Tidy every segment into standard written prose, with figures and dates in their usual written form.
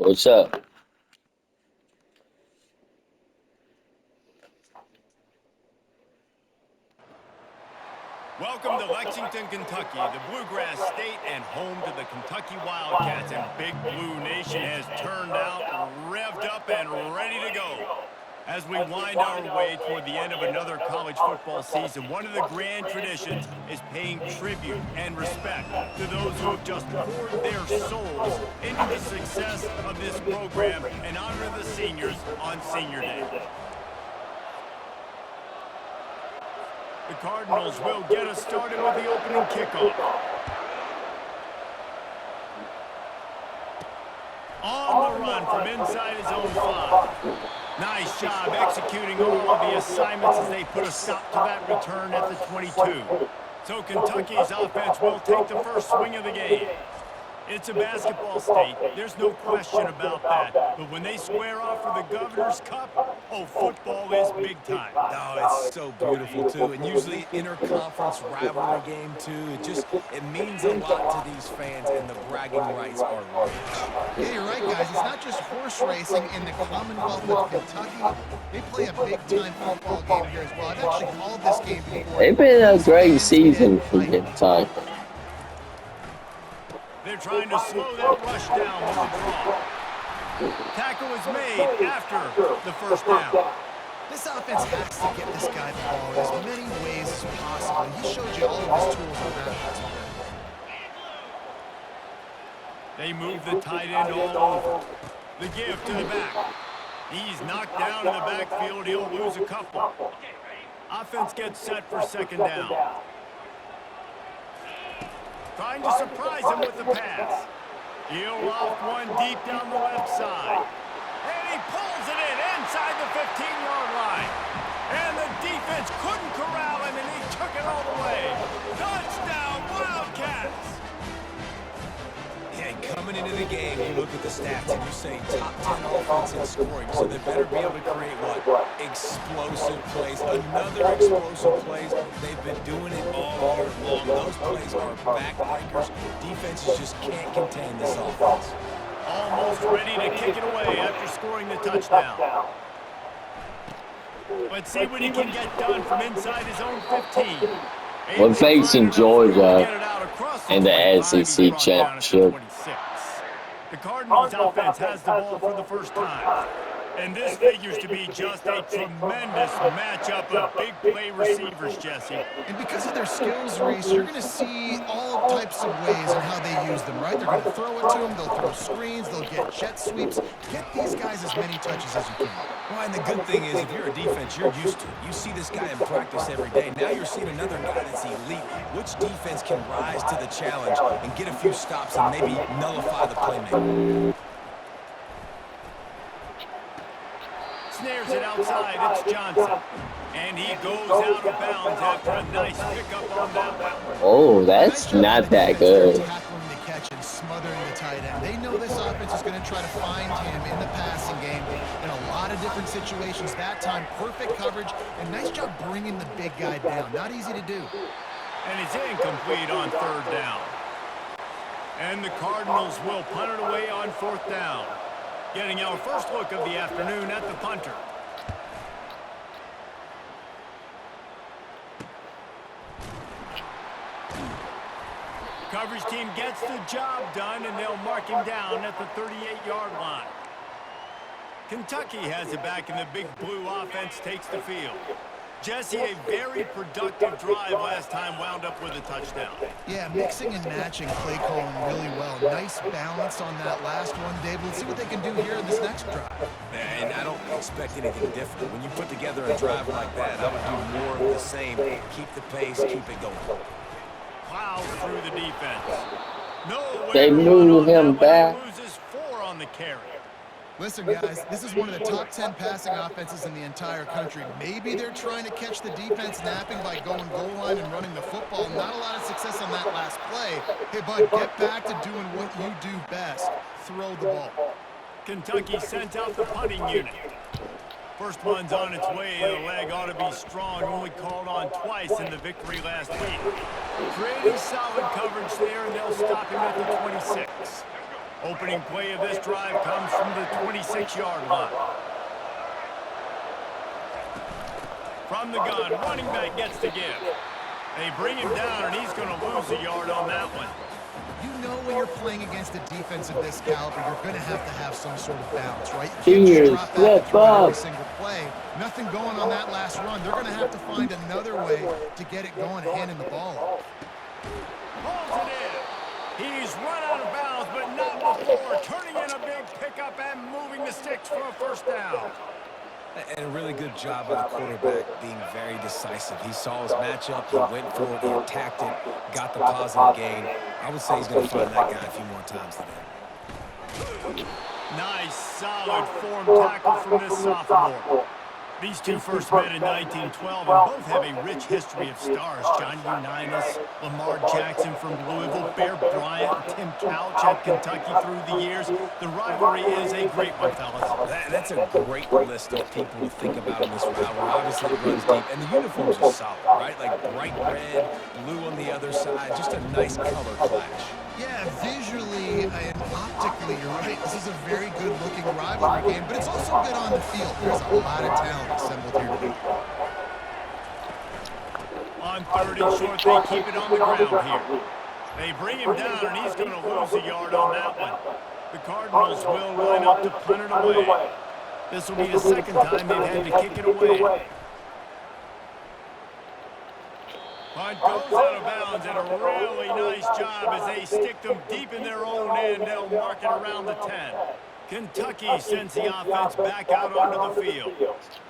What's up? Welcome to Lexington, Kentucky, the Bluegrass State and home to the Kentucky Wildcats. And Big Blue Nation has turned out, revved up, and ready to go. As we wind our way toward the end of another college football season, one of the grand traditions is paying tribute and respect to those who have just poured their souls into the success of this program and honor the seniors on Senior Day. The Cardinals will get us started with the opening kickoff. On the run from inside his own 5. Nice job executing all of the assignments as they put a stop to that return at the 22. So Kentucky's offense will take the first swing of the game. It's a basketball state. There's no question about that. But when they square off for the Governor's Cup, oh, football is big time. Oh, it's so beautiful, too. And usually interconference rivalry game, too. It means a lot to these fans, and the bragging rights are rich. Yeah, you're right, guys. It's not just horse racing in the Commonwealth of Kentucky. They play a big-time football game here as well. I've actually called this game before. It's been a great season for Kentucky. They're trying to slow that rush down with the draw. Tackle is made after the first down. This offense has to get this guy the ball in as many ways as possible. He showed you all of his tools on that pass. They move the tight end all over. The give to the back. He's knocked down in the backfield. He'll lose a couple. Offense gets set for second down. Trying to surprise him with the pass. He'll loft one deep down the left side. And he pulls it in inside the 15-yard line. And the defense couldn't corral him, and he took it all the way. Touchdown, Wildcats! Yeah, coming into the game, you look at the stats, and you say top 10 offense in scoring, so they better be able to create what? Explosive plays. Another explosive plays. They've been doing it all year long. Those plays are backbreakers. Defenses just can't contain this offense. Almost ready to kick it away after scoring the touchdown. Let's see what he can get done from inside his own 15. We're facing Georgia in the SEC championship. The Cardinals offense has the ball for the first time. And this figures to be just a tremendous matchup of big play receivers, Jesse. And because of their skills, Reese, you're going to see all types of ways in how they use them, right? They're going to throw it to them. They'll throw screens. They'll get jet sweeps. Get these guys as many touches as you can. Well, and the good thing is, if you're a defense, you're used to it. You see this guy in practice every day. Now you're seeing another guy that's elite. Which defense can rise to the challenge and get a few stops and maybe nullify the playmaker? Snares it outside. It's Johnson. And he goes out of bounds after a nice pickup on that one. Oh, that's not that good. Tackling the catch and smothering the tight end. They know this offense is going to try to find him in the passing game in a lot of different situations. That time, perfect coverage and nice job bringing the big guy down. Not easy to do. And it's incomplete on third down. And the Cardinals will punt it away on fourth down. Getting our first look of the afternoon at the punter. Coverage team gets the job done, and they'll mark him down at the 38-yard line. Kentucky has it back, and the Big Blue offense takes the field. Jesse, a very productive drive last time wound up with a touchdown. Yeah, mixing and matching play calling really well. Nice balance on that last one, Dave. Let's see what they can do here in this next drive. And I don't expect anything different. When you put together a drive like that, I would do more of the same. Keep the pace, keep it going. Plows through the defense. They move him back. Loses 4 on the carry. Listen, guys, this is one of the top 10 passing offenses in the entire country. Maybe they're trying to catch the defense napping by going goal line and running the football. Not a lot of success on that last play. Hey, bud, get back to doing what you do best. Throw the ball. Kentucky sent out the punting unit. First one's on its way. The leg ought to be strong. Only called on twice in the victory last week. Pretty solid coverage there, and they'll stop him at the 26. Opening play of this drive comes from the 26-yard line. From the gun, running back gets the give. They bring him down, and he's going to lose a yard on that one. You know when you're playing against a defense of this caliber, you're going to have some sort of balance, right? You can't just drop back and throw every single play. Nothing going on that last run. They're going to have to find another way to get it going and handing the ball off. Pulls it in. He's run out of bounds, but not before turning in a big pickup and moving the sticks for a first down. And a really good job by the quarterback being very decisive. He saw his matchup, he went for it, he attacked it, got the positive gain. I would say he's going to find that guy a few more times today. Nice, solid form tackle from this sophomore. These two first met in 1912 and both have a rich history of stars. Johnny Unitas, Lamar Jackson from Louisville, Bear Bryant, Tim Couch at Kentucky through the years. The rivalry is a great one, fellas. That's a great list of people to think about in this rivalry. Obviously, it runs deep, and the uniforms are solid, right? Like bright red, blue on the other side, just a nice color clash. Yeah, visually and optically, you're right. This is a very good-looking rivalry game, but it's also good on the field. There's a lot of talent assembled here today. On 3rd and short, they keep it on the ground here. They bring him down, and he's going to lose a yard on that one. The Cardinals will line up to punt it away. This will be the second time they've had to kick it away. Punt goes out of bounds, and a really nice job as they stick them deep in their own end. They'll mark it around the 10. Kentucky sends the offense back out onto the field.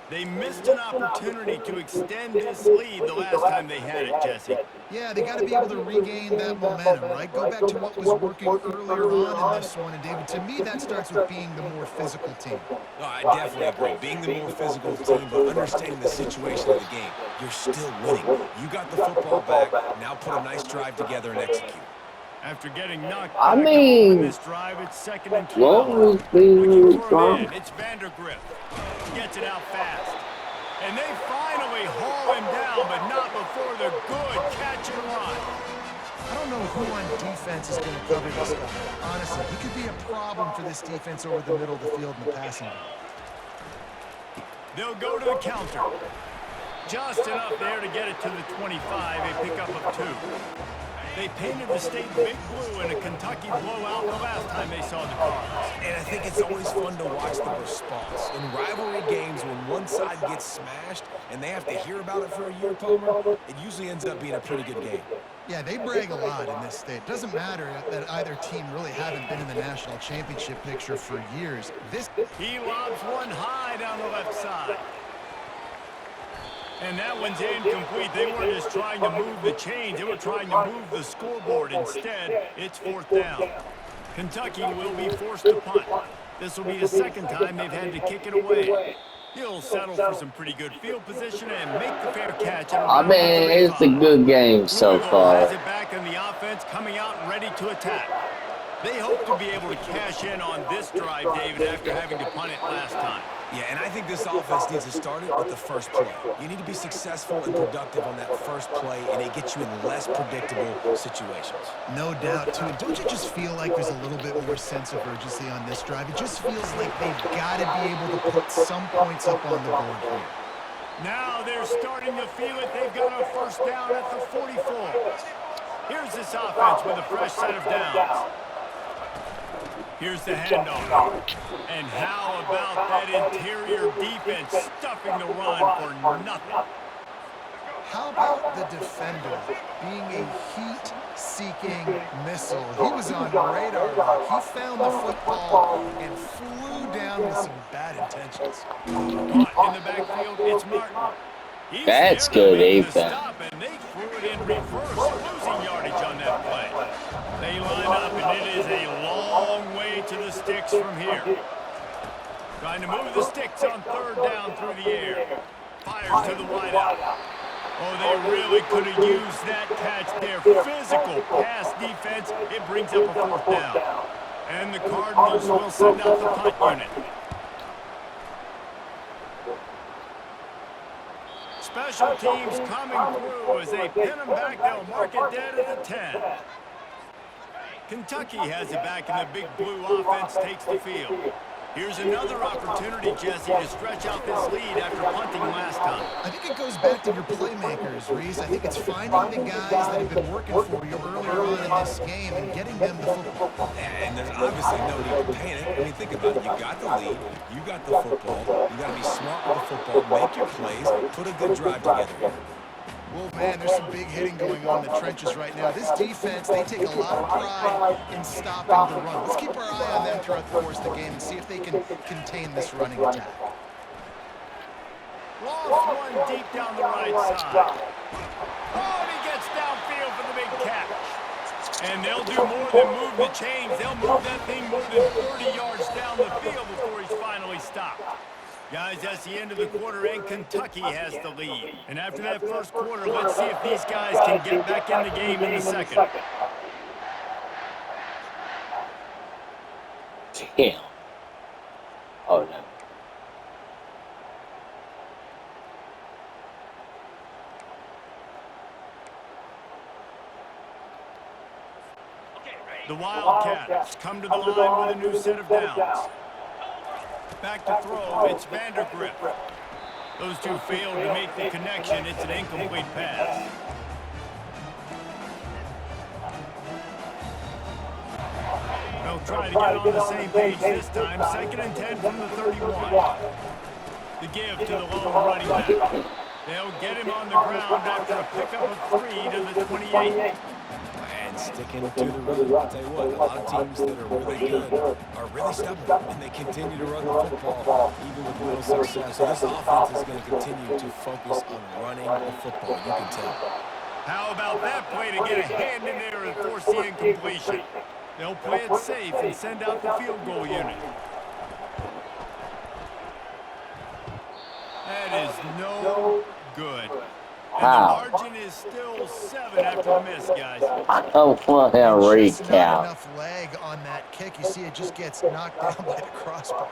They missed an opportunity to extend this lead the last time they had it, Jesse. Yeah, they got to be able to regain that momentum, right? Go back to what was working earlier on in this one. And, David, to me, that starts with being the more physical team. No, I definitely agree. Being the more physical team, but understanding the situation of the game. You're still winning. You got the football back. Now put a nice drive together and execute. After getting knocked back in this drive, it's 2nd and 12. It's Vandergrift. Gets it out fast. And they finally haul him down, but not before the good catch and run. I don't know who on defense is going to cover this guy. Honestly, he could be a problem for this defense over the middle of the field in the passing game. They'll go to the counter. Just enough there to get it to the 25, a pickup of 2. They painted the state big blue in a Kentucky blowout the last time they saw the Cardinals. And I think it's always fun to watch the response. In rivalry games, when one side gets smashed and they have to hear about it for a year, Palmer, it usually ends up being a pretty good game. Yeah, they brag a lot in this state. Doesn't matter that either team really haven't been in the national championship picture for years. He lobs one high down the left side. And that one's incomplete. They weren't just trying to move the chains. They were trying to move the scoreboard. Instead, it's 4th down. Kentucky will be forced to punt. This will be the second time they've had to kick it away. He'll settle for some pretty good field position and make the fair catch. I mean, it's a good game so far. Has it back in the offense, coming out and ready to attack. They hope to be able to cash in on this drive, David, after having to punt it last time. Yeah, and I think this offense needs to start it with the first play. You need to be successful and productive on that first play, and it gets you in less predictable situations. No doubt, too. And don't you just feel like there's a little bit more sense of urgency on this drive? It just feels like they've got to be able to put some points up on the board here. Now they're starting to feel it. They've got a first down at the 44. Here's this offense with a fresh set of downs. Here's the handoff. And how about that interior defense stuffing the run for nothing? How about the defender being a heat-seeking missile? He was on radar lock. He found the football and flew down with some bad intentions. Caught in the backfield, it's Martin. That's good, Ethan. And they threw it in reverse, losing yardage on that play. They line up, and it is a long way to the sticks from here. Trying to move the sticks on 3rd down through the air. Fires to the wideout. Oh, they really could have used that catch there. Physical pass defense. It brings up a 4th down. And the Cardinals will send out the punt unit. Special teams coming through as they pin them back. They'll mark it dead at the 10. Kentucky has it back, and the big blue offense takes the field. Here's another opportunity, Jesse, to stretch out this lead after punting last time. I think it goes back to your playmakers, Reese. I think it's finding the guys that have been working for you earlier on in this game and getting them the football. And there's obviously no need to panic. I mean, think about it. You got the lead. You got the football. You got to be smart with the football. Make your plays. Put a good drive together here. Well, man, there's some big hitting going on in the trenches right now. This defense, they take a lot of pride in stopping the run. Let's keep our eye on them throughout the course of the game and see if they can contain this running attack. Lost one deep down the right side. Oh, and he gets downfield for the big catch. And they'll do more than move the chains. They'll move that thing more than 30 yards down the field before he's finally stopped. Guys, that's the end of the quarter, and Kentucky has the lead. And after that first quarter, let's see if these guys can get back in the game in the second. Damn. Oh, no. The Wildcats come to the line with a new set of downs. Back to throw, it's Vandergriff. Those two failed to make the connection. It's an incomplete pass. They'll try to get on the same page this time. 2nd and 10 from the 31. The give to the lone running back. They'll get him on the ground after a pickup of 3 to the 28. And sticking to the run. I'll tell you what, a lot of teams that are really good are really stubborn, and they continue to run the football even with little success. So this offense is going to continue to focus on running the football. You can tell. How about that play to get a hand in there and force the incompletion? They'll play it safe and send out the field goal unit. That is no good. And the margin is still 7 after the miss, guys. Oh, what a Just not recount. enough leg on that kick. You see it just gets knocked down by the crossbar.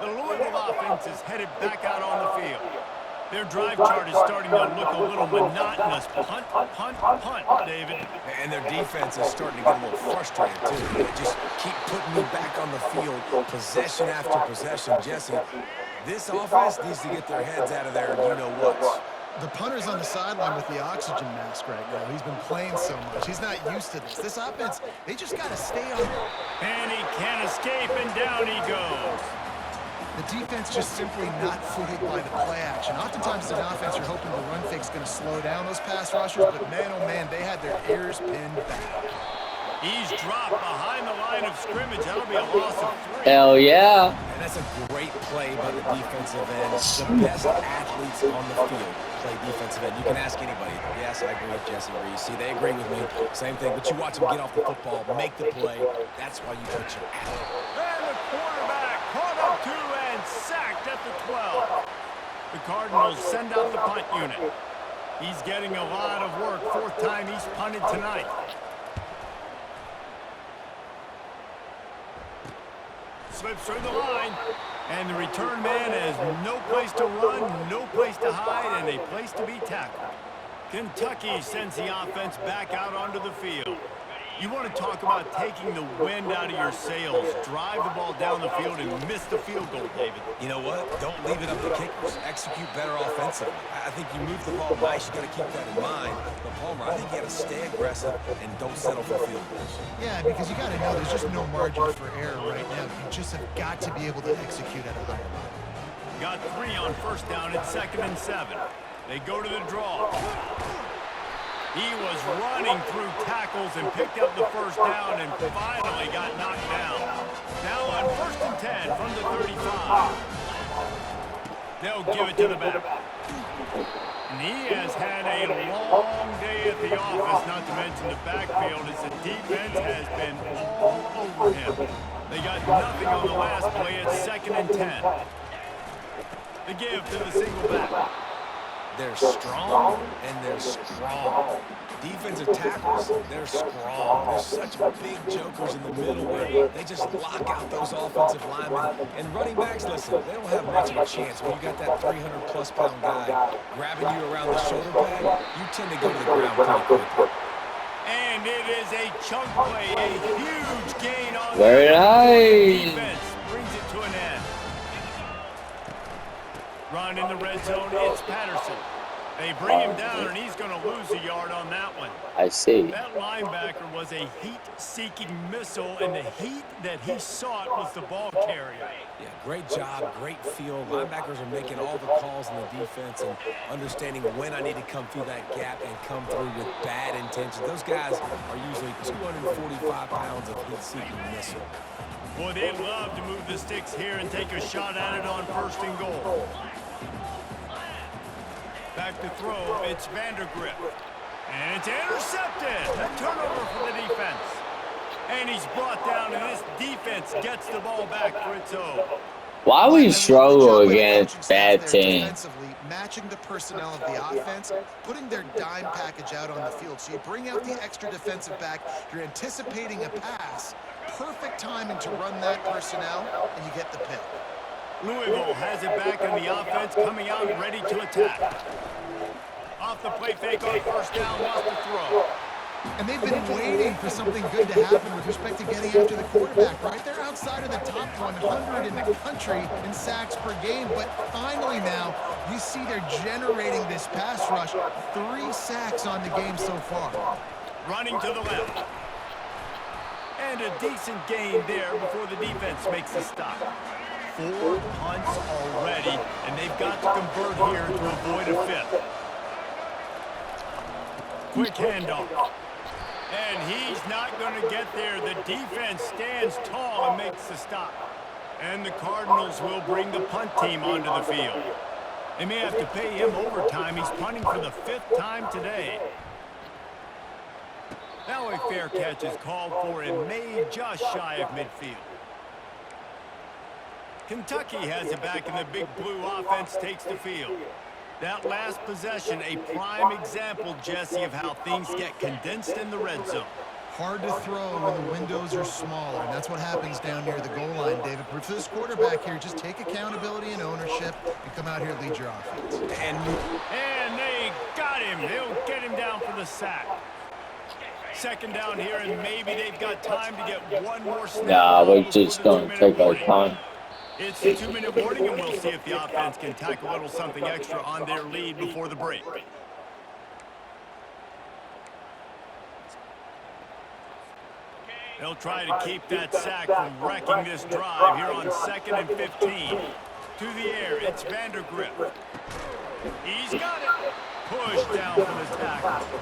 The Louisville offense is headed back out on the field. Their drive chart is starting to look a little monotonous. Punt, punt, punt, David. And their defense is starting to get a little frustrated, too. They just keep putting me back on the field, possession after possession. Jesse, this offense needs to get their heads out of there, you-know-what. The punter's on the sideline with the oxygen mask right now. He's been playing so much. He's not used to this. This offense, they just got to stay on. And he can't escape, and down he goes. The defense just simply not fooled by the play action. Oftentimes, an offense, you're hoping the run fake's going to slow down those pass rushers, but man, oh man, they had their ears pinned back. He's dropped behind the line of scrimmage. That'll be a loss of 3. Hell yeah. And that's a great play by the defensive end. The best athletes on the field play defensive end. You can ask anybody. Yes, I agree with Jesse Reese. See, they agree with me. Same thing. But you watch them get off the football, make the play. That's why you put your athlete. And the quarterback caught up to and sacked at the 12. The Cardinals send out the punt unit. He's getting a lot of work. 4th time he's punted tonight. Slips through the line, and the return man has no place to run, no place to hide, and a place to be tackled. Kentucky sends the offense back out onto the field. You want to talk about taking the wind out of your sails. Drive the ball down the field and miss the field goal, David. You know what? Don't leave it up to kickers. Execute better offensively. I think you move the ball nice. You got to keep that in mind. But Palmer, I think you got to stay aggressive and don't settle for field goals. Yeah, because you got to know there's just no margin for error right now. You just have got to be able to execute at a higher level. Got 3 on 1st down at 2nd and 7. They go to the draw. He was running through tackles and picked up the 1st down and finally got knocked down. Now on 1st and 10 from the 35. They'll give it to the back. And he has had a long day at the office, not to mention the backfield, as the defense has been all over him. They got nothing on the last play at 2nd and 10. The give to the single back. They're strong, and they're strong. Defensive tackles, they're strong. There's such big jokers in the middle where they just lock out those offensive linemen. And running backs, listen, they don't have much of a chance. When you got that 300-plus pound guy grabbing you around the shoulder pad, you tend to go to the ground pretty quickly. And it is a chunk play, a huge gain on Very the nice. defense. Brings it to an end. Run in the red zone, it's Patterson. They bring him down, and he's going to lose a yard on that one. I see. That linebacker was a heat-seeking missile, and the heat that he sought was the ball carrier. Yeah, great job, great feel. Linebackers are making all the calls in the defense and understanding when I need to come through that gap and come through with bad intentions. Those guys are usually 245 pounds of heat-seeking missile. Boy, they'd love to move the sticks here and take a shot at it on 1st and goal. Back to throw, it's Vandergrift. And it's intercepted. A turnover for the defense. And he's brought down, and this defense gets the ball back for its own. Why we struggle against bad teams? Matching the personnel of the offense, putting their dime package out on the field. So you bring out the extra defensive back, you're anticipating a pass, perfect timing to run that personnel, and you get the pick. Louisville has it back in the offense, coming out ready to attack. Off the play fake on 1st down, wants to throw. And they've been waiting for something good to happen with respect to getting after the quarterback, right? They're outside of the top 100 in the country in sacks per game, but finally now you see they're generating this pass rush. 3 sacks on the game so far. Running to the left. And a decent gain there before the defense makes the stop. 4 punts already, and they've got to convert here to avoid a 5th. Quick handoff. And he's not going to get there. The defense stands tall and makes the stop. And the Cardinals will bring the punt team onto the field. They may have to pay him overtime. He's punting for the 5th time today. Now a fair catch is called for and made just shy of midfield. Kentucky has it back, and the big blue offense takes the field. That last possession, a prime example, Jesse, of how things get condensed in the red zone. Hard to throw when the windows are smaller, and that's what happens down near the goal line, David. But for this quarterback here, just take accountability and ownership and come out here and lead your offense. And they got him. They'll get him down for the sack. 2nd down here, and maybe they've got time to get one more snap. Nah, we're just going to take our time. It's the 2-minute warning, and we'll see if the offense can tack a little something extra on their lead before the break. They'll try to keep that sack from wrecking this drive here on 2nd and 15. To the air, it's Vandergrift. He's got it. Push down for the tackle.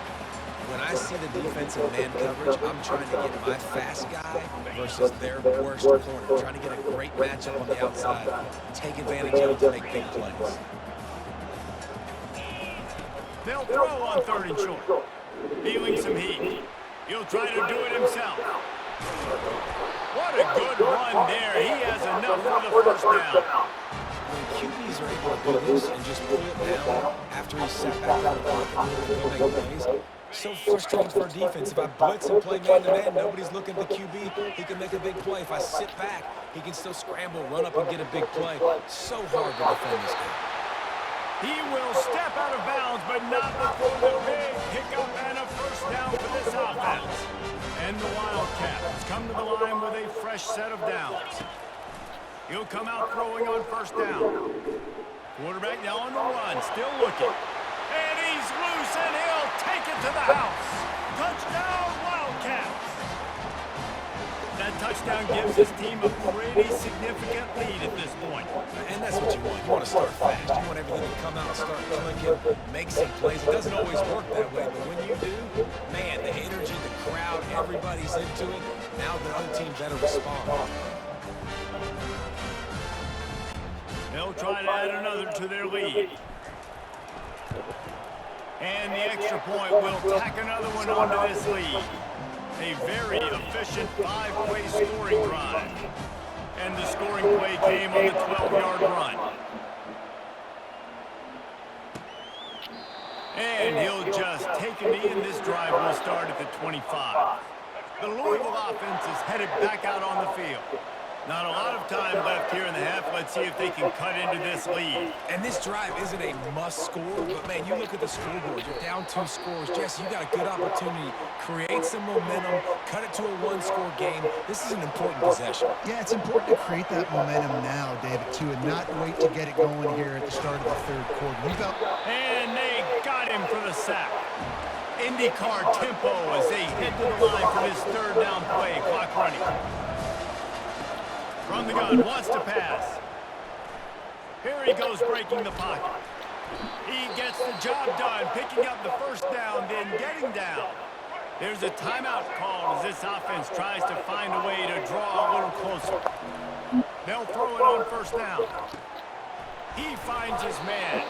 When I see the defensive man coverage, I'm trying to get my fast guy versus their worst corner. Trying to get a great matchup on the outside. Take advantage of it to make big plays. They'll throw on 3rd and short. Feeling some heat. He'll try to do it himself. What a good run there. He has enough for the 1st down. When QBs are able to do this and just pull it down after he's sat back in the pocket and go make plays, so frustrating for a defense. If I blitz and play man-to-man, nobody's looking at the QB. He can make a big play. If I sit back, he can still scramble, run up, and get a big play. So hard to defend this guy. He will step out of bounds, but not before the big pickup and a 1st down for this offense. And the Wildcats come to the line with a fresh set of downs. He'll come out throwing on 1st down. Quarterback now on the run, still looking. And he's loose, and he'll take it to the house. Touchdown, Wildcats. That touchdown gives his team a pretty significant lead at this point. And that's what you want. You want to start fast. You want everything to come out and start clicking, make some plays. It doesn't always work that way, but when you do, man, the energy, the crowd, everybody's into it. Now the other team better respond. They'll try to add another to their lead. And the extra point will tack another one onto this lead. A very efficient 5-play scoring drive. And the scoring play came on the 12-yard run. And he'll just take a knee, and this drive will start at the 25. The Louisville offense is headed back out on the field. Not a lot of time left here in the half. Let's see if they can cut into this lead. And this drive isn't a must score, but man, you look at the scoreboard. You're down 2 scores. Jesse, you got a good opportunity. Create some momentum. Cut it to a 1-score game. This is an important possession. Yeah, it's important to create that momentum now, David, too, and not wait to get it going here at the start of the third quarter. And they got him for the sack. IndyCar tempo as they head to the line for this third down play. Clock running. From the gun, wants to pass. Here he goes, breaking the pocket. He gets the job done, picking up the first down, then getting down. There's a timeout called as this offense tries to find a way to draw a little closer. They'll throw it on first down. He finds his man.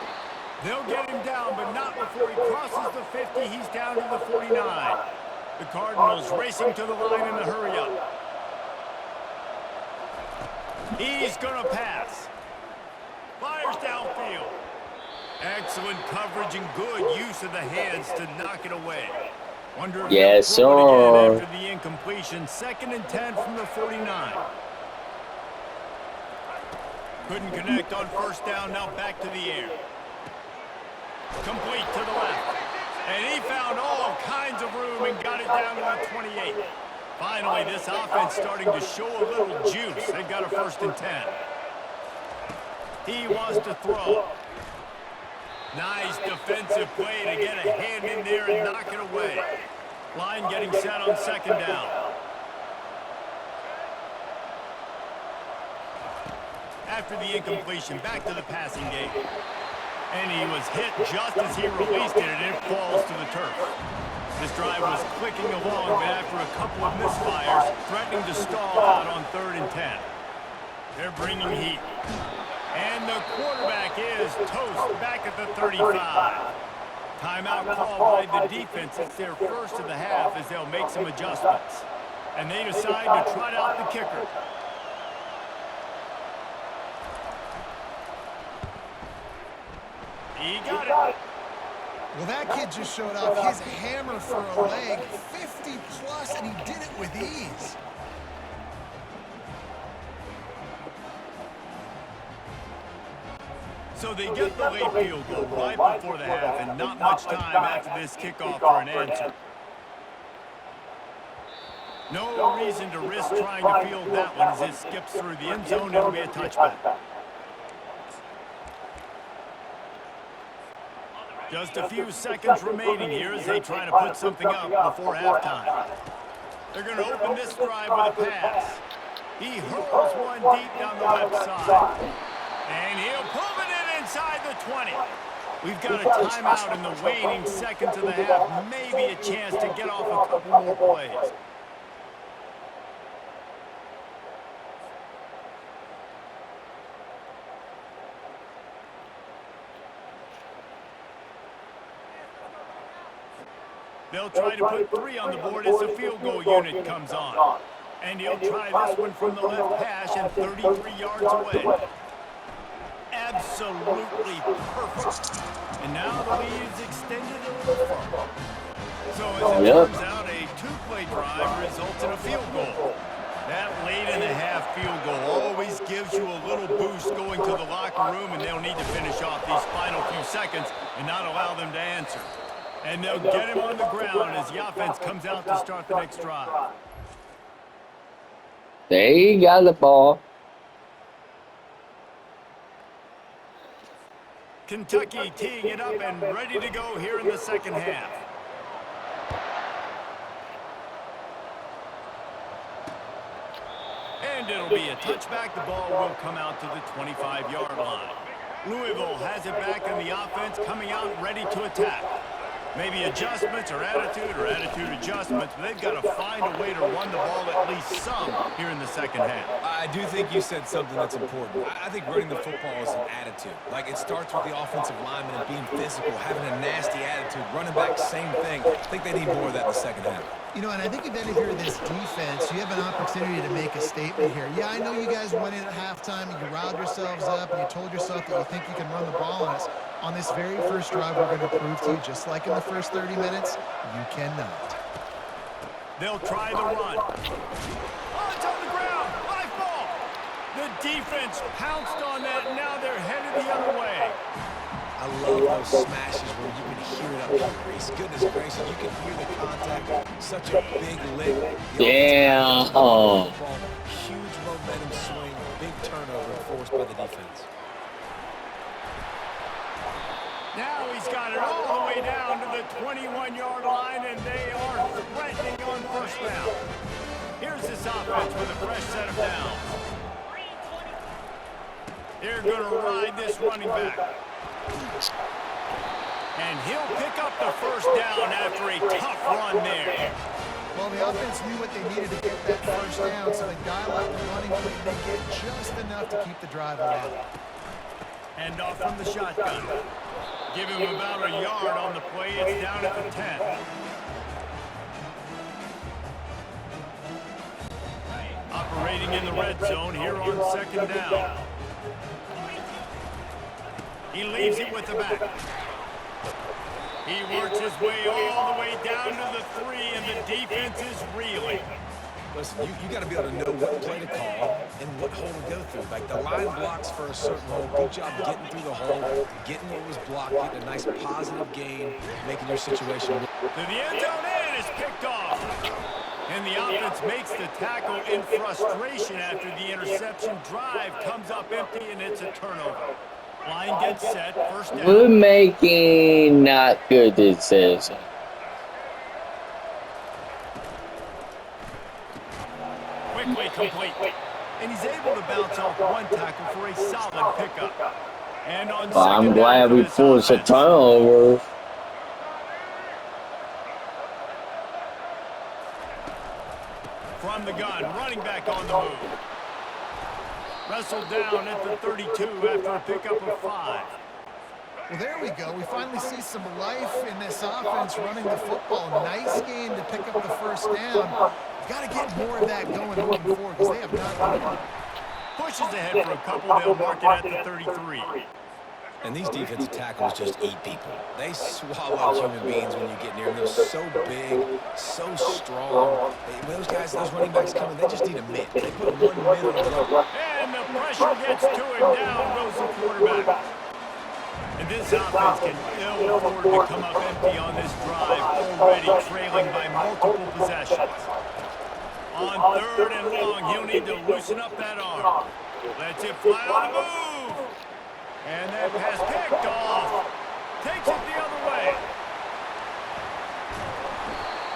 They'll get him down, but not before he crosses the 50. He's down to the 49. The Cardinals racing to the line in the hurry-up. He's going to pass. Fires downfield. Excellent coverage and good use of the hands to knock it away. Wonder if Yes, they'll throw it again sir. after the incompletion. 2nd and 10 from the 49. Couldn't connect on first down. Now back to the air. Complete to the left. And he found all kinds of room and got it down to the 28. Finally, this offense starting to show a little juice. They've got a 1st and 10. He wants to throw. Nice defensive play to get a hand in there and knock it away. Line getting set on 2nd down. After the incompletion, back to the passing game. And he was hit just as he released it, and it falls to the turf. This drive was clicking along, but after a couple of misfires, threatening to stall out on 3rd and 10. They're bringing heat. And the quarterback is toast back at the 35. Timeout called by the defense. It's their first of the half as they'll make some adjustments. And they decide to trot out the kicker. He got it. Well, that kid just showed off his hammer for a leg, 50-plus, and he did it with ease. So they get the late field goal right before the half, and not much time after this kickoff for an answer. No reason to risk trying to field that one as it skips through the end zone. It'll be a touchback. Just a few seconds remaining here as they try to put something up before halftime. They're going to open this drive with a pass. He hurls one deep down the left side. And he'll pull it in inside the 20. We've got a timeout in the waning seconds of the half. Maybe a chance to get off a couple more plays. They'll try to put 3 on the board as the field goal unit comes on. And he'll try this one from the left hash and 33 yards away. Absolutely perfect. And now the lead is extended a little further. So as it turns out, a 2-play drive results in a field goal. That late in the half field goal always gives you a little boost going to the locker room, and they'll need to finish off these final few seconds and not allow them to answer. And they'll get him on the ground as the offense comes out to start the next drive. They got the ball. Kentucky teeing it up and ready to go here in the second half. And it'll be a touchback. The ball will come out to the 25-yard line. Louisville has it back in the offense, coming out ready to attack. Maybe adjustments or attitude adjustments, but they've got to find a way to run the ball at least some here in the second half. I do think you said something that's important. I think running the football is an attitude. Like, it starts with the offensive lineman and being physical, having a nasty attitude. Running back, same thing. I think they need more of that in the second half. You know, and I think if any of you are this defense, you have an opportunity to make a statement here. Yeah, I know you guys went in at halftime and you riled yourselves up and you told yourself that you think you can run the ball on us. On this very first drive, we're going to prove to you, just like in the first 30 minutes, you cannot. They'll try the run. Oh, it's on the ground. High ball. The defense pounced on that, and now they're headed the other way. I love those smashes where you can hear it up here. Reese, goodness gracious, you can hear the contact. Such a big lick. Damn. Huge momentum swing. Big turnover forced by the defense. Now he's got it all the way down to the 21-yard line, and they are threatening on first down. Here's this offense with a fresh set of downs. They're going to ride this running back. And he'll pick up the first down after a tough run there. Well, the offense knew what they needed to get that first down, so they dial up the running play. They get just enough to keep the drive alive. Hand off from the shotgun. Give him about a yard on the play. It's down at the 10. Operating in the red zone here on second down. He leaves it with the back. He works his way all the way down to the 3, and the defense is reeling. Listen, you got to be able to know what play to call and what hole to go through. Like, the line blocks for a certain hole. Good job getting through the hole, getting what was blocked, getting a nice positive gain, making your situation. To the end zone, and it's picked off. And the offense makes the tackle in frustration after the interception. Drive comes up empty, and it's a turnover. Line gets set, first down. We're making not good decisions. Quickly complete. And he's able to bounce off one tackle for a solid pickup. And on I'm second glad down we for this forced a offense. turnover. From the gun, running back on the move. Wrestled down at the 32 after a pickup of 5. Well, there we go. We finally see some life in this offense running the football. Nice game to pick up the first down. Got to get more of that going moving forward because they have not done it. Pushes ahead for a couple. They'll mark it at the 33. And these defensive tackles just eat people. They swallow human beings when you get near them. They're so big, so strong. When those guys, those running backs coming, they just need a mid. They put one mid on the road. And the pressure gets to him. Down goes the quarterback. And this offense can ill afford to come up empty on this drive, already trailing by multiple possessions. On third and long, he'll need to loosen up that arm. Lets it fly on the move. And that pass picked off. Takes it the other way.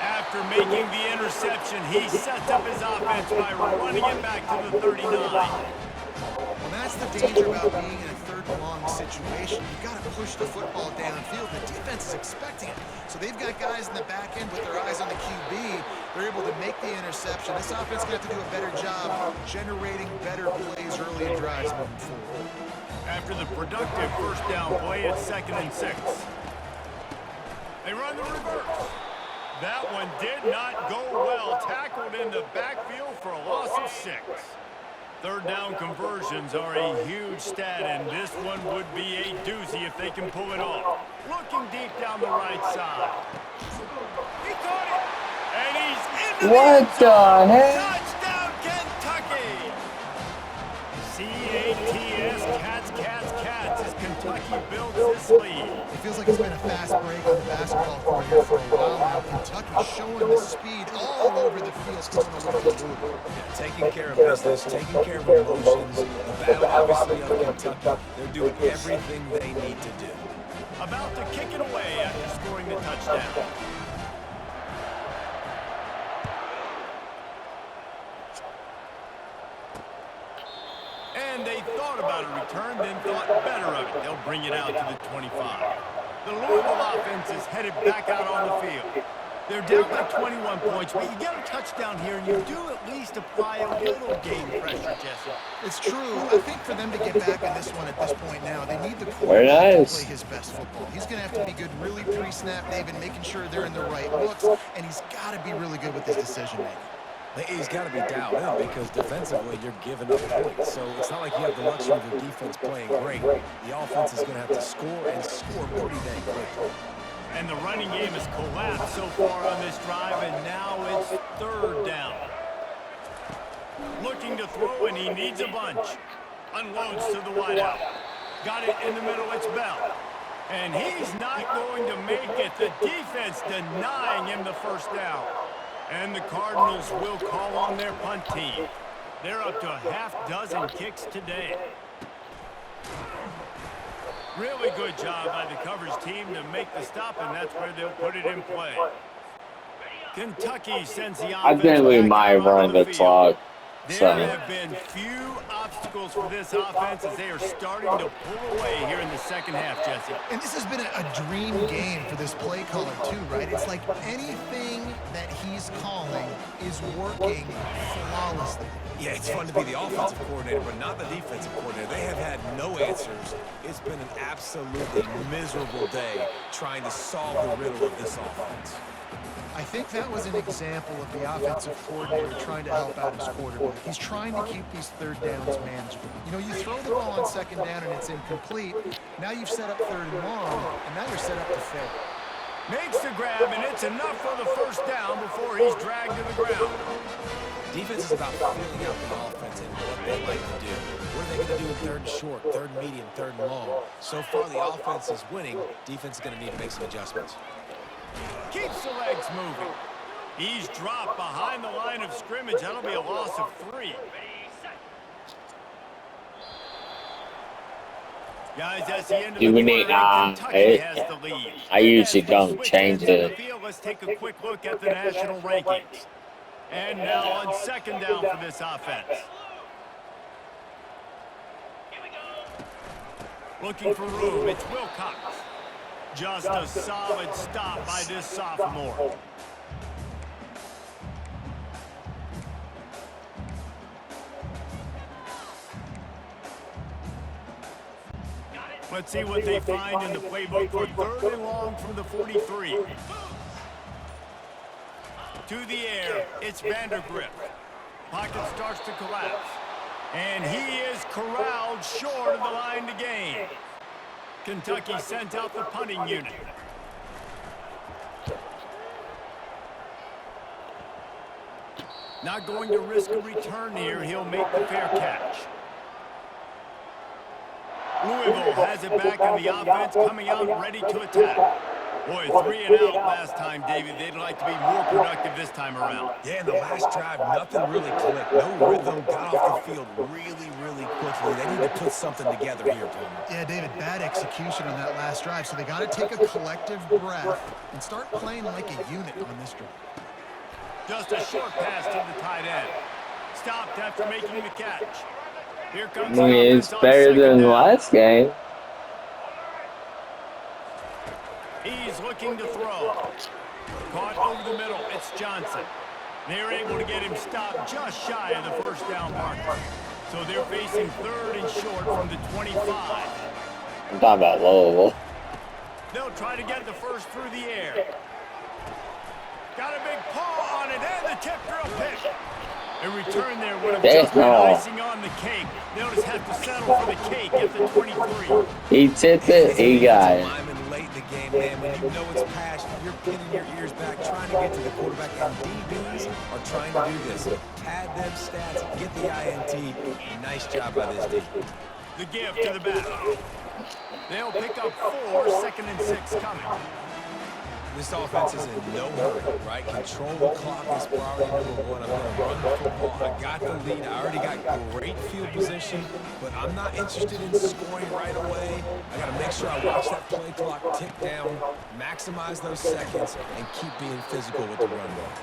After making the interception, he sets up his offense by running it back to the 39. Well, that's the danger about being in a third and long situation. You've got to push the football downfield. The defense is expecting it. So they've got guys in the back end with their eyes on the QB. They're able to make the interception. This offense is going to have to do a better job generating better plays early in drives moving forward. After the productive first down play, it's 2nd and 6. They run the reverse. That one did not go well. Tackled in the backfield for a loss of 6. Third down conversions are a huge stat, and this one would be a doozy if they can pull it off. Looking deep down the right side. He caught it, and he's into the end What zone. the heck? Touchdown, Kentucky! C-A-T-S, Cats, Cats, Cats, as Kentucky builds this lead. It feels like it's been a fast break on the basketball court here for a while now. Kentucky's showing the speed all over the field, still in a little bit. Yeah, taking care of business, taking care of emotions. The battle, obviously, of Kentucky. They're doing everything they need to do. About to kick it away after scoring the touchdown. And they thought about a return, then thought better of it. They'll bring it out to the 25. The Louisville offense is headed back out on the field. They're down by 21 points, but you get a touchdown here, and you do at least apply a little game pressure, Jesse. It's true. I think for them to get back in this one at this point now, they need the quarterback to play his best football. He's going to have to be good really pre-snap, David, making sure they're in the right looks, and he's got to be really good with his decision-making. He's got to be dialed in because defensively you're giving up points. So it's not like you have the luxury of your defense playing great. The offense is going to have to score and score pretty dang quickly. And the running game has collapsed so far on this drive, and now it's third down. Looking to throw, and he needs a bunch. Unloads to the wideout. Got it in the middle, it's Bell. And he's not going to make it. The defense denying him the first down. And the Cardinals will call on their punt team. They're up to a half-dozen kicks today. Really good job by the coverage team to make the stop, and that's where they'll put it in play. Kentucky sends the offense. I think we might run the clock. There have been few obstacles for this offense as they are starting to pull away here in the second half, Jesse. And this has been a dream game for this play caller, too, right? It's like anything that he's calling is working flawlessly. Yeah, it's fun to be the offensive coordinator, but not the defensive coordinator. They have had no answers. It's been an absolutely miserable day trying to solve the riddle of this offense. I think that was an example of the offensive coordinator trying to help out his quarterback. He's trying to keep these third downs manageable. You know, you throw the ball on second down and it's incomplete. Now you've set up third and long, and now you're set up to fail. Makes the grab, and it's enough for the first down before he's dragged to the ground. Defense is about filling out the offense and what they like to do. What are they going to do in third and short, third and medium, third and long? So far, the offense is winning. Defense is going to need to make some adjustments. Keeps the legs moving. He's dropped behind the line of scrimmage. That'll be a loss of 3. Guys, that's the end of the quarter. Kentucky has the lead. I usually don't change it. Let's take a quick look at the national rankings. And now on second down for this offense. Looking for room, it's Wilcox. Just a solid stop by this sophomore. Let's see what they find in the playbook for third and long from the 43. To the air, it's Vandergrift. Pocket starts to collapse. And he is corralled short of the line to gain. Kentucky sent out the punting unit. Not going to risk a return here. He'll make the fair catch. Louisville has it back on the offense, coming out ready to attack. Boy, 3 and out last time, David. They'd like to be more productive this time around. Yeah, in the last drive, nothing really clicked. No rhythm, got off the field really quickly. They need to put something together here, Palmer. Yeah, David, bad execution on that last drive, so they got to take a collective breath and start playing like a unit on this drive. Just a short pass to the tight end. Stopped after making the catch. Here comes the It's better than the last game. He's looking to throw. Caught over the middle. It's Johnson. They're able to get him stopped just shy of the first down marker. So they're facing third and short from the 25. I'm talking about Louisville. They'll try to get the first through the air. Got a big paw on it and the tip drill pick. A return there would have just been icing on the cake. They'll just have to settle for the cake at the 23. He tipped it, he got it. Late in the game, man, when you know it's passion, you're pinning your ears back, trying to get to the quarterback, and DBs are trying to do this. Pad them stats, get the INT. Nice job by this D. The give to the back. They'll pick up 4, 2nd and 6 coming. This offense is in no hurry, right? Control the clock is priority number 1. I'm going to run the football. I got the lead. I already got great field position, but I'm not interested in scoring right away. I got to make sure I watch that play clock tick down, maximize those seconds, and keep being physical with the run game.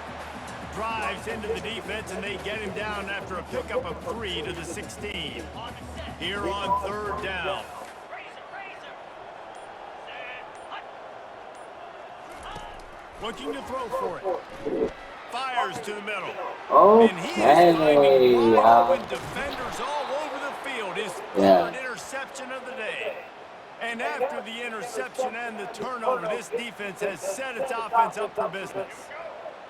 Drives into the defense, and they get him down after a pickup of 3 to the 16. Here on third down. Looking to throw for it. Fires to the middle. And he is finding wide defenders all over the field. His third interception of the day. And after the interception and the turnover, this defense has set its offense up for business.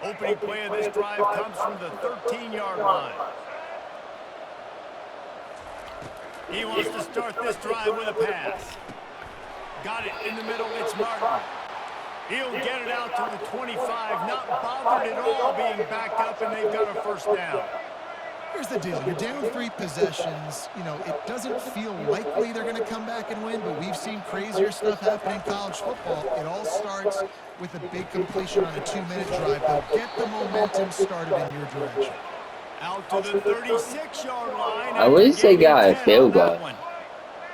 Opening play of this drive comes from the 13-yard line. He wants to start this drive with a pass. Got it in the middle. It's Martin. He'll get it out to the 25. Not bothered at all being backed up, and they've got a first down. Here's the deal. You're down 3 possessions. You know, it doesn't feel likely they're going to come back and win, but we've seen crazier stuff happen in college football. It all starts with a big completion on a 2-minute drive. They'll get the momentum started in your direction. Out to the 36-yard line. I wish they got a field goal.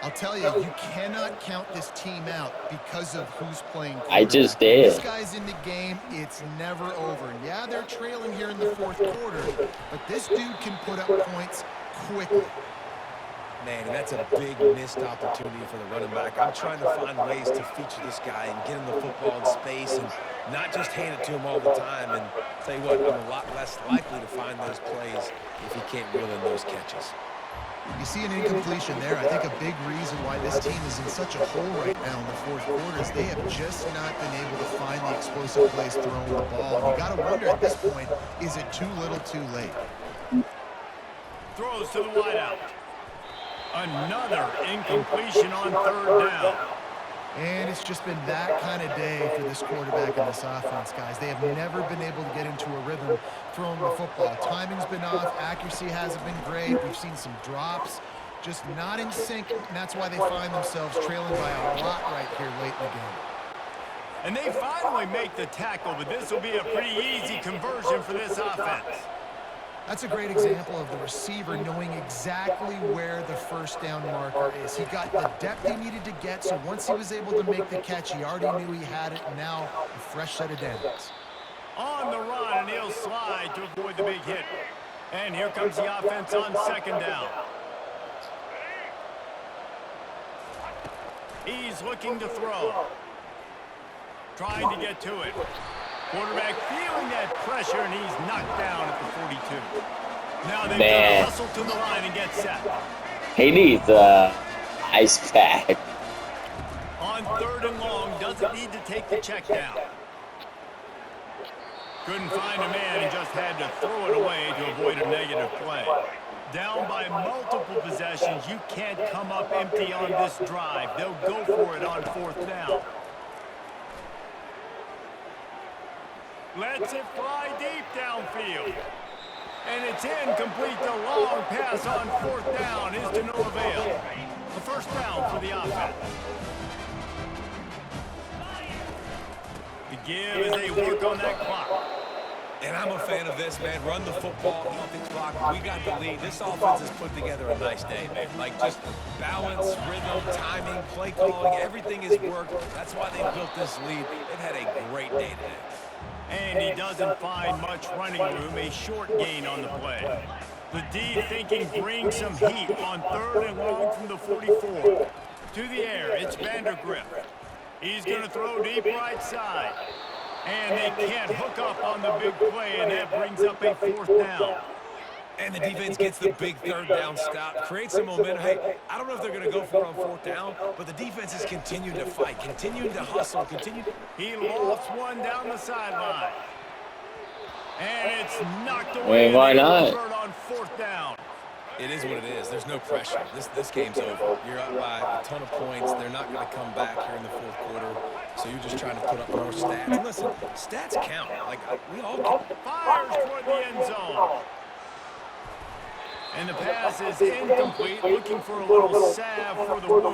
I'll tell you, you cannot count this team out because of who's playing quarterback. I just did. This guy's in the game, it's never over. Yeah, they're trailing here in the 4th quarter, but this dude can put up points quickly. Man, and that's a big missed opportunity for the running back. I'm trying to find ways to feature this guy and get him the football in space and not just hand it to him all the time. And tell you what, I'm a lot less likely to find those plays if he can't reel in those catches. You see an incompletion there. I think a big reason why this team is in such a hole right now in the 4th quarter is they have just not been able to find the explosive plays throwing the ball. And you got to wonder at this point, is it too little too late? Throws to the wideout. Another incompletion on 3rd down. And it's just been that kind of day for this quarterback and this offense, guys. They have never been able to get into a rhythm throwing the football. Timing's been off. Accuracy hasn't been great. We've seen some drops. Just not in sync, and that's why they find themselves trailing by a lot right here late in the game. And they finally make the tackle, but this will be a pretty easy conversion for this offense. That's a great example of the receiver knowing exactly where the first down marker is. He got the depth he needed to get, so once he was able to make the catch, he already knew he had it, and now a fresh set of downs. On the run, and he'll slide to avoid the big hit. And here comes the offense on 2nd down. He's looking to throw. Trying to get to it. Quarterback feeling that pressure, and he's knocked down at the 42. Now they've got to hustle to the line and get set. He needs ice pack. On 3rd and long, doesn't need to take the check down. Couldn't find a man and just had to throw it away to avoid a negative play. Down by multiple possessions, you can't come up empty on this drive. They'll go for it on 4th down. Lets it fly deep downfield. And it's incomplete. The long pass on 4th down is to no avail. A first down for the offense. The give as they work on that clock. And I'm a fan of this, man. Run the football, eat the clock. We got the lead. This offense has put together a nice day, man. Like, just balance, rhythm, timing, play calling, everything has worked. That's why they built this lead. They've had a great day today. And he doesn't find much running room, a short gain on the play. The D thinking bring some heat on 3rd and long from the 44. To the air, it's Vandergrift. He's going to throw deep right side. And they can't hook up on the big play, and that brings up a 4th down. And the defense gets the big 3rd down stop, creates some momentum. Hey, I don't know if they're going to go for it on 4th down, but the defense is continuing to fight, continuing to hustle, He lofts one down the sideline. And it's knocked away. Why not? On 4th down. It is what it is. There's no pressure. This game's over. You're up by a ton of points. They're not going to come back here in the 4th quarter. So you're just trying to put up more stats. And listen, stats count. Like, we all can. Fires toward the end zone. And the pass is incomplete, looking for a little salve for the wound.